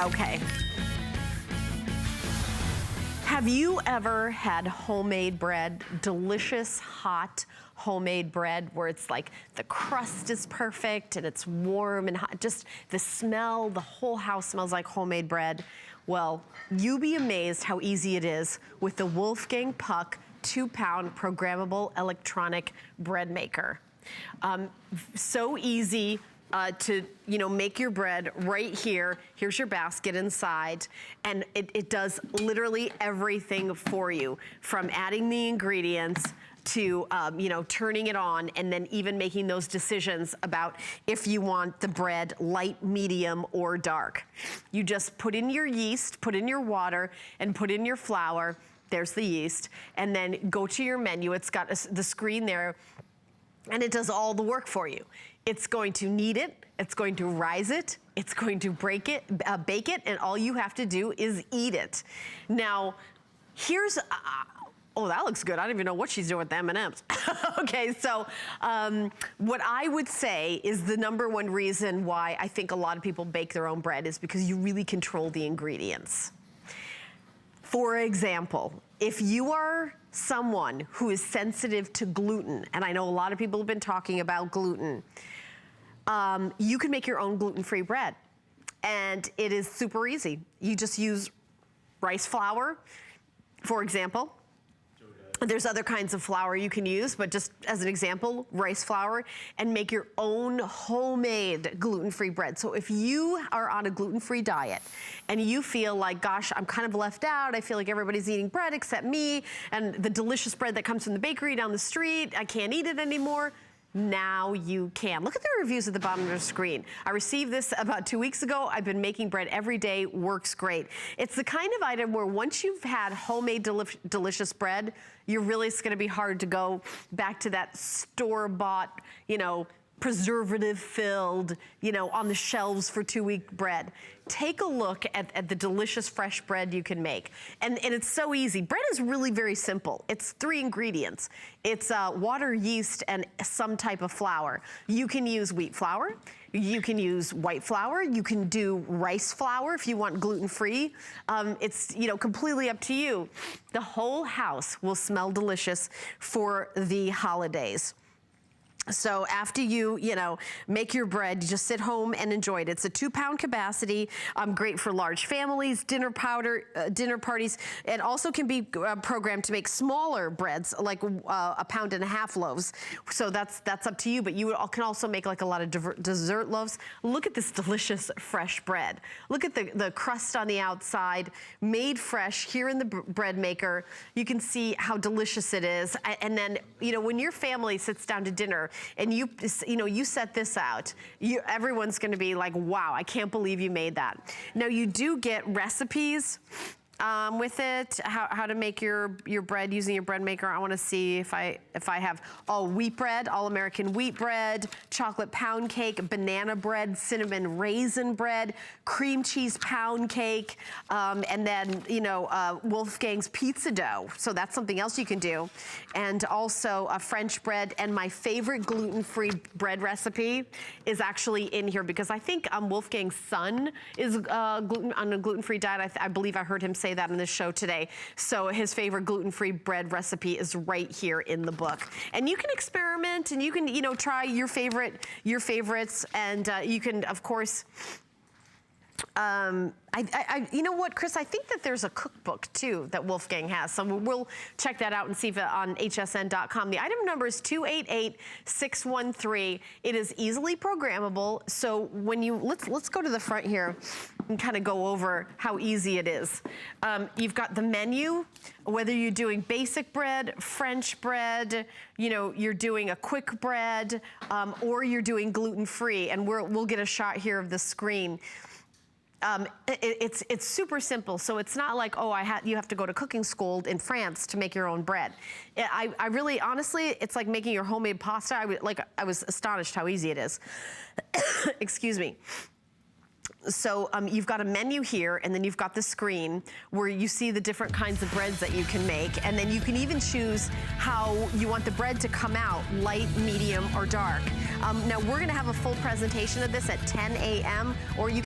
Okay. Have you ever had homemade bread, delicious, hot homemade bread where it's like the crust is perfect and it's warm and hot, just the smell, the whole house smells like homemade bread? Well, you'll be amazed how easy it is with the Wolfgang Puck 2-pound programmable electronic bread maker. So easy. To, you know, make your bread right here. Here's your basket inside, and it does literally everything for you, from adding the ingredients to, you know, turning it on, and then even making those decisions about if you want the bread light, medium, or dark. You just put in your yeast, put in your water, and put in your flour. There's the yeast, and then go to your menu. It's got the screen there, and it does all the work for you. It's going to knead it, it's going to rise it, it's going to bake it, and all you have to do is eat it. Now, here's, oh, that looks good. I don't even know what she's doing with the M&Ms. Okay, so what I would say is the #1 reason why I think a lot of people bake their own bread is because you really control the ingredients. For example, if you are someone who is sensitive to gluten, and I know a lot of people have been talking about gluten, you can make your own gluten-free bread. And it is super easy. You just use rice flour, for example. There's other kinds of flour you can use, but just as an example, rice flour, and make your own homemade gluten-free bread. So if you are on a gluten-free diet and you feel like, gosh, I'm kind of left out, I feel like everybody's eating bread except me, and the delicious bread that comes from the bakery down the street, I can't eat it anymore, now you can. Look at the reviews at the bottom of the screen. I received this about 2 weeks ago. I've been making bread every day, works great. It's the kind of item where once you've had homemade delicious bread, it's gonna be hard to go back to that store-bought, you know, preservative-filled, you know, on the shelves for 2-week bread. Take a look at the delicious fresh bread you can make. And it's so easy. Bread is really very simple. It's 3 ingredients. It's water, yeast, and some type of flour. You can use wheat flour. You can use white flour. You can do rice flour if you want gluten-free. It's, you know, completely up to you. The whole house will smell delicious for the holidays. So after you know, make your bread, you just sit home and enjoy it. It's a 2-pound capacity, great for large families, dinner parties. It also can be programmed to make smaller breads, like 1.5 pound loaves. So that's up to you, but you can also make like a lot of dessert loaves. Look at this delicious fresh bread. Look at the crust on the outside, made fresh here in the bread maker. You can see how delicious it is. And then, you know, when your family sits down to dinner, and you know, you set this out, everyone's gonna be like, wow, I can't believe you made that. Now you do get recipes with it, how to make your bread using your bread maker. I wanna see if I have all wheat bread, all American wheat bread, chocolate pound cake, banana bread, cinnamon raisin bread, cream cheese pound cake, and then, you know, Wolfgang's pizza dough. So that's something else you can do. And also a French bread, and my favorite gluten-free bread recipe is actually in here because I think Wolfgang's son is on a gluten-free diet. I believe I heard him say that in the show today. So his favorite gluten-free bread recipe is right here in the book. And you can experiment, and you can, you know, try your favorites, and you can, of course, you know what, Chris, I think that there's a cookbook too that Wolfgang has, so we'll check that out and see if it on hsn.com. The item number is 288613. It is easily programmable, so when you, let's go to the front here and kind of go over how easy it is. You've got the menu, whether you're doing basic bread, French bread, you know, you're doing a quick bread, or you're doing gluten-free, and we'll get a shot here of the screen. It's super simple, so it's not like, oh, you have to go to cooking school in France to make your own bread. I really, honestly, it's like making your homemade pasta. I was astonished how easy it is. Excuse me. So you've got a menu here, and then you've got the screen where you see the different kinds of breads that you can make, and then you can even choose how you want the bread to come out, light, medium, or dark. Now we're gonna have a full presentation of this at 10 a.m. or you